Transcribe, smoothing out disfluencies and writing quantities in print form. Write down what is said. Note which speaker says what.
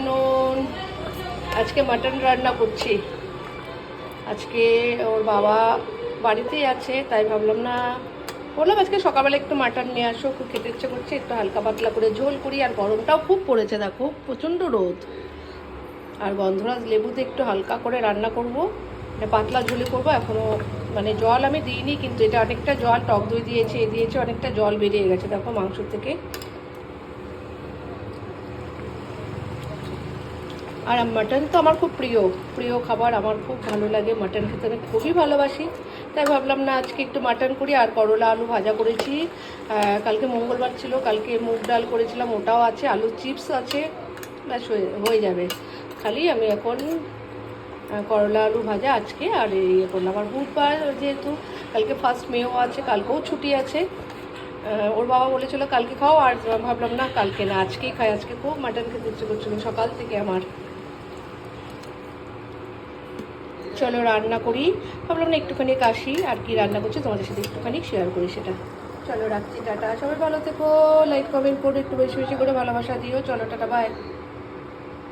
Speaker 1: Afternoon. আজকে mutton রান্না করছি। আজকে ওর বাবা বাড়িতেই আছে, তাই ভাবলাম না, বললাম আজকে সকালবেলা একটু মাটন নিয়ে আসো, খুব খেতে ইচ্ছে করছে, একটু হালকা পাতলা করে ঝোল করি। আর গরমটাও খুব পড়েছে, দেখো প্রচণ্ড রোদ। আর গন্ধরাজ লেবুতে একটু হালকা করে রান্না করব, মানে পাতলা ঝোলে করবো। এখনও মানে জল আমি দিইনি, কিন্তু এটা অনেকটা জল, টক দই দিয়েছে, অনেকটা জল বেরিয়ে গেছে দেখো মাংস থেকে। আর মাটন তো আমার খুব প্রিয় প্রিয় খাবার, আমার খুব ভালো লাগে মাটন খেতে, আমি খুবই ভালোবাসি। তাই ভাবলাম না আজকে একটু মাটন করি। আর করলা আলু ভাজা করেছি, কালকে মঙ্গলবার ছিল, কালকে মুগ ডাল করেছিলাম, ওটাও আছে, আলুর চিপস আছে, ব্যাস হয়ে যাবে। খালি আমি এখন করলা আলু ভাজা আজকে আর ইয়ে করলাম। আর বুধবার যেহেতু কালকে ফার্স্ট মেও আছে, কালকেও ছুটি আছে, ওর বাবা বলেছিল কালকে খাও, আর ভাবলাম না কালকে না, আজকেই খাই। আজকে খুব মাটন খেতে ইচ্ছে করছিল সকাল থেকে আমার। চলো রান্না করি, ভাবলাম না একটুখানি কাশি, আর কি রান্না করছি তোমাদের সাথে একটুখানি শেয়ার করি সেটা। চলো রাখছি, টাটা, সবাই ভালো থেকো, লাইক কমেন্ট করে একটু বেশি বেশি করে ভালোবাসা দিও। চলো টাটা, বাই।